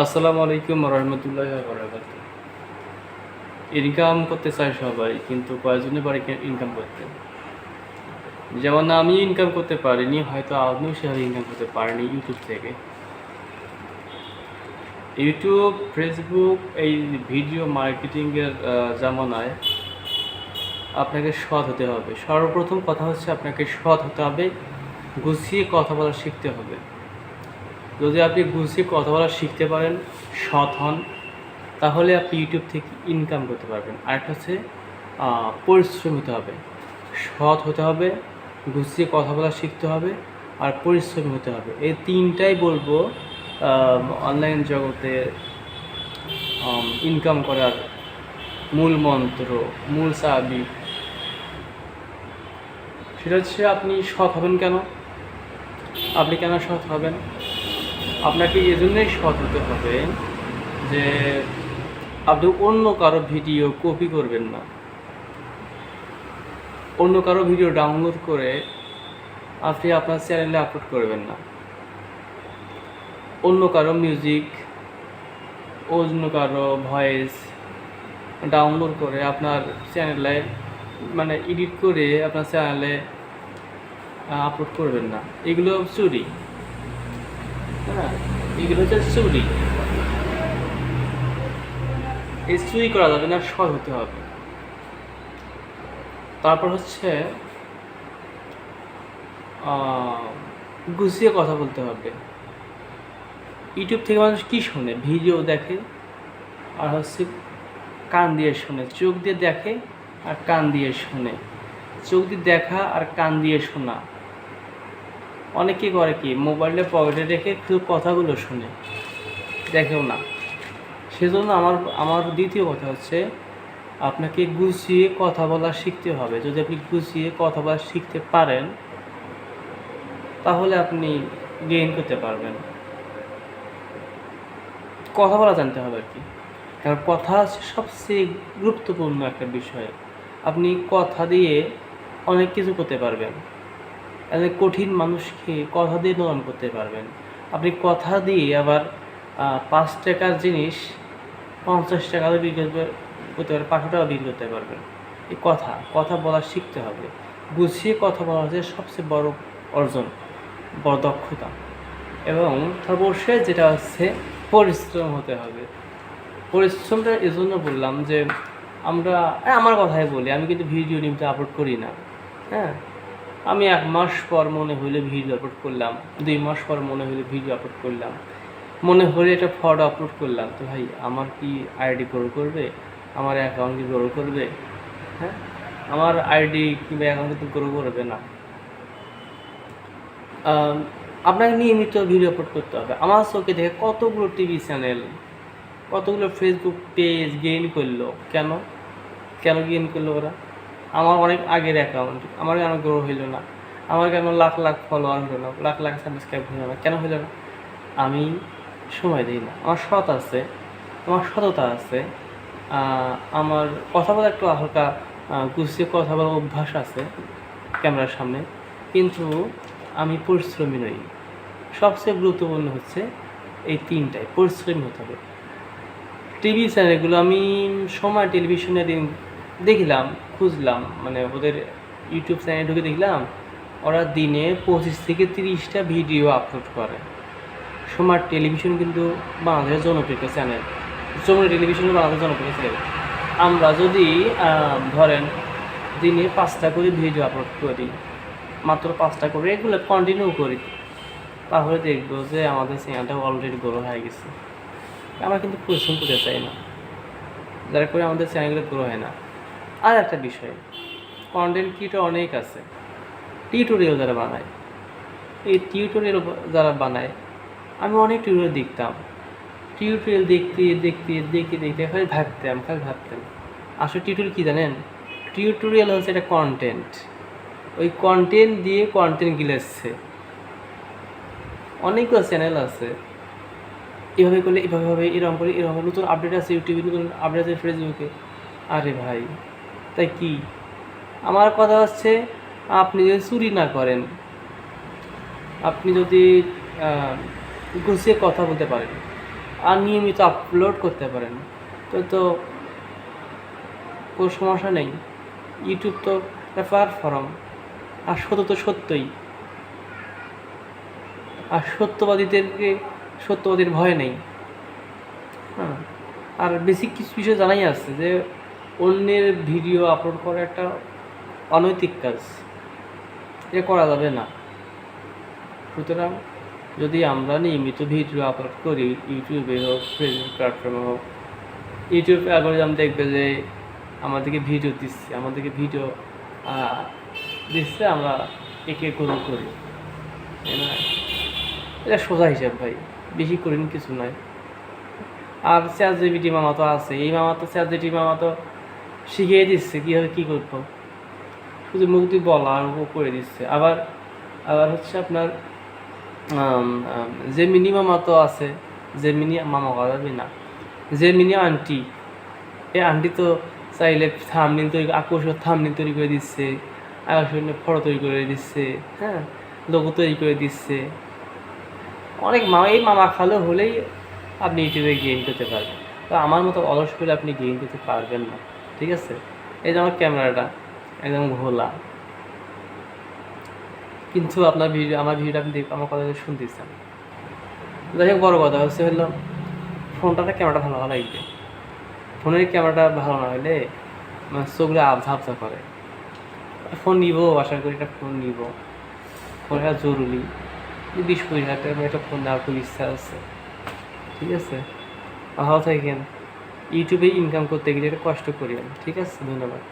আসসালামু আলাইকুম রহমতুল্লাহ বরকাত। ইনকাম করতে চায় সবাই, কিন্তু কয়েকজনে পারে ইনকাম করতে। যেমন আমি ইনকাম করতে পারিনি, হয়তো আপনিও সেভাবে ইনকাম করতে পারেনি ইউটিউব থেকে। ইউটিউব, ফেসবুক, এই ভিডিও মার্কেটিংয়ের জামানায় আপনাকে সৎ হতে হবে। সর্বপ্রথম কথা হচ্ছে আপনাকে সৎ হতে হবে, গুছিয়ে কথা বলা শিখতে হবে। যদি আপনি গুছিয়ে কথা বলা শিখতে পারেন, সৎ হন, তাহলে আপনি ইউটিউব থেকে ইনকাম করতে পারবেন। আরেকটা হচ্ছে পরিশ্রম হতে হবে, সৎ হতে হবে, গুছিয়ে কথা বলা শিখতে হবে, আর পরিশ্রম হতে হবে। এই তিনটাই বলবো অনলাইন জগতে ইনকাম করার মূল মন্ত্র, মূল চাবি। সেটা হচ্ছে আপনি সৎ হবেন কেন? আপনি কেন সৎ হবেন? আপনাকে এজন্যই সৎ হতে হবে যে আপনি অন্য কারো ভিডিও কপি করবেন না, অন্য কারো ভিডিও ডাউনলোড করে আপনি আপনার চ্যানেলে আপলোড করবেন না। অন্য কারো মিউজিক, অন্য কারো ভয়েস ডাউনলোড করে আপনার চ্যানেলে এডিট করে আপনার চ্যানেলে আপলোড করবেন না। এগুলো চুরি। হ্যাঁ, এগুলো হচ্ছে চুরি। এই চুরি করা যাবে না, সৎ হতে হবে। তারপর হচ্ছে গুছিয়ে কথা বলতে হবে। ইউটিউব থেকে মানুষ কী শোনে? ভিডিও দেখে, আর হচ্ছে কান দিয়ে শোনে। চোখ দিয়ে দেখে আর কান দিয়ে শোনে। চোখ দিয়ে দেখা আর কান দিয়ে শোনা। অনেকে করে কি, মোবাইলে পকেটে রেখে শুধু কথাগুলো শোনে, দেখেও না। সেজন্য আমার দ্বিতীয় কথা হচ্ছে আপনাকে গুছিয়ে কথা বলা শিখতে হবে। যদি আপনি গুছিয়ে কথা বলা শিখতে পারেন, তাহলে আপনি গেইন করতে পারবেন। কথা বলা জানতে হবে আর কি, কারণ কথা হচ্ছে সবচেয়ে গুরুত্বপূর্ণ একটা বিষয়। আপনি কথা দিয়ে অনেক কিছু করতে পারবেন। একজন কঠিন মানুষকে কথা দিয়ে নরম করতে পারবেন। আপনি কথা দিয়ে আবার 5 টাকার জিনিস 50 টাকাও বিক্রি করতে পারবেন, 500 টাকা বিক্রি করতে পারবেন। এই কথা বলা শিখতে হবে। গুছিয়ে কথা বলা হচ্ছে সবচেয়ে বড় অর্জন, বড় দক্ষতা। এবং সর্বশেষ যেটা হচ্ছে পরিশ্রম হতে হবে। পরিশ্রমটা এজন্য বললাম যে আমার কথাই বলি, আমি কিন্তু ভিডিও নিয়মিত আপলোড করি না। হ্যাঁ, আমি 1 মাস পর মনে হইলে ভিডিও আপলোড করলাম, 2 মাস পর মনে হইলে ভিডিও আপলোড করলাম, মনে হলে একটা ফটো আপলোড করলাম। তো ভাই, আমার কি আইডি গ্রো করবে? আমার অ্যাকাউন্ট কি গ্রো করবে? হ্যাঁ, আমার আইডি কিংবা অ্যাকাউন্ট কিন্তু গ্রো করবে না। আপনাকে নিয়মিত ভিডিও আপলোড করতে হবে। আমার চোখে দেখে কতগুলো টিভি চ্যানেল, কতগুলো ফেসবুক পেজ গেইন করলো। কেন গেইন করলো ওরা? আমার অনেক আগের অ্যাকাউন্ট, আমার কেন গ্রো হইলো না? আমার কেন লাখ লাখ ফলোয়ার হলো না, লাখ লাখ সাবস্ক্রাইব হলো না? কেন হইলো না? আমি সময় দিই না। আমার সৎ আছে, আমার সততা আছে, আমার কথা বলা একটু হালকা গুছিয়ে কথা বলার অভ্যাস আছে ক্যামেরার সামনে, কিন্তু আমি পরিশ্রমী নই। সবচেয়ে গুরুত্বপূর্ণ হচ্ছে এই তিনটাই, পরিশ্রমী হতে হবে। টিভি চ্যানেলগুলো আমি সময় টেলিভিশনে দেখলাম, খুঁজলাম, ওদের ইউটিউব চ্যানেলে ঢুকে দেখলাম ওরা দিনে 25 থেকে 30টা ভিডিও আপলোড করে। সময় টেলিভিশন কিন্তু বাংলাদেশের জনপ্রিয় চ্যানেল, যমুনা টেলিভিশন বাংলাদেশের জনপ্রিয় চ্যানেল। আমরা যদি ধরেন দিনে 5টা করে ভিডিও আপলোড করি, মাত্র 5টা করে এগুলো কন্টিনিউ করি, তাহলে দেখবো যে আমাদের চ্যানেলটা অলরেডি গ্রো হয়ে গেছে। আমরা কিন্তু পরিশ্রম করতে চাই না, যারা করে আমাদের চ্যানেলগুলো গ্রো হয় না। আর একটা বিষয়, কন্টেন্ট ক্রিয়েটর অনেক আছে, টিউটোরিয়াল যারা বানায়। এই টিউটোরিয়াল যারা বানায়, আমি অনেক টিউটোরিয়াল দেখতাম। টিউটোরিয়াল দেখতে দেখতে দেখতে দেখতে খালি ভাবতাম আসলে টিউটোরিয়াল কী জানেন? টিউটোরিয়াল হচ্ছে একটা কন্টেন্ট। ওই কন্টেন্ট দিয়ে কন্টেন্ট গিলেছে। অনেকগুলো চ্যানেল আছে, এভাবে করলে এভাবে হবে, এরকম করে এরকম, নতুন আপডেট আছে ইউটিউবে, নতুন আপডেট আছে ফেসবুকে। আরে ভাই, তাই কি? আমার কথা হচ্ছে আপনি যদি চুরি না করেন, আপনি যদি গুছিয়ে কথা বলতে পারেন, আর নিয়মিত আপলোড করতে পারেন, তো কোনো সমস্যা নেই। ইউটিউব তো একটা প্ল্যাটফর্ম, আর সত্য তো সত্যই, আর সত্যবাদীর ভয় নেই। হ্যাঁ, আর বেসিক কিছু বিষয় জানাই আছে যে অন্যের ভিডিও আপলোড করা একটা অনৈতিক কাজ, এটা করা যাবে না। সুতরাং যদি আমরা নিয়মিত ভিডিও আপলোড করি, ইউটিউবে হোক, ফেসবুক প্ল্যাটফর্মে হোক, ইউটিউব অ্যালগরিদম দেখবে যে আমাদেরকে ভিডিও দিচ্ছে, আমরা একে গ্রো করি, তাই না? এটা সোজা হিসাব ভাই, বেশি করিন কিছু নয়। আর চ্যাটজিপিটি মামা তো আছে, এই মামা তো চ্যাটজিপিটি মামা তো শিখিয়ে দিচ্ছে কীভাবে কী করবো, শুধু মুখ দিয়ে বলা আর ও করে দিচ্ছে। আবার হচ্ছে আপনার জেমিনি মামা তো আছে, জেমিনি মামা যাবে না, জেমিনি আন্টি, এই আন্টি তো চাইলে থাম্বনেইল তৈরি, আকর্ষক থাম্বনেইল তৈরি করে দিচ্ছে, আকর্ষণীয় ফটো তৈরি করে দিচ্ছে, হ্যাঁ, লোগো তৈরি করে দিচ্ছে। অনেক মামা, এই মামা খালো হলেই আপনি ইউটিউবে গেইন করতে পারবেন। তো আমার মতো অলস করে আপনি গেইন করতে পারবেন না, ঠিক আছে? এই যে আমার ক্যামেরাটা একদম ঘোলা, কিন্তু আমার ভিডিওটা আপনি আমার কথা শুনতেছেন। যাই হোক, বড় কথা হচ্ছে হলো ফোনটাতে ক্যামেরাটা ভালো লাগবে। ফোনের ক্যামেরাটা ভালো না হলে মানে চোখগুলো আবঝা আবঝা করে। ফোন নিব, আশা করি একটা ফোন নিব, ফোনটা জরুরি। 20-25 হাজার টাকা একটা ফোন নেওয়ার খুব ইচ্ছা আছে, ঠিক আছে? ভালো থাকেন। ইউটিউবে ইনকাম করতে গেলে একটা কষ্ট করি আমি, ঠিক আছে? ধন্যবাদ।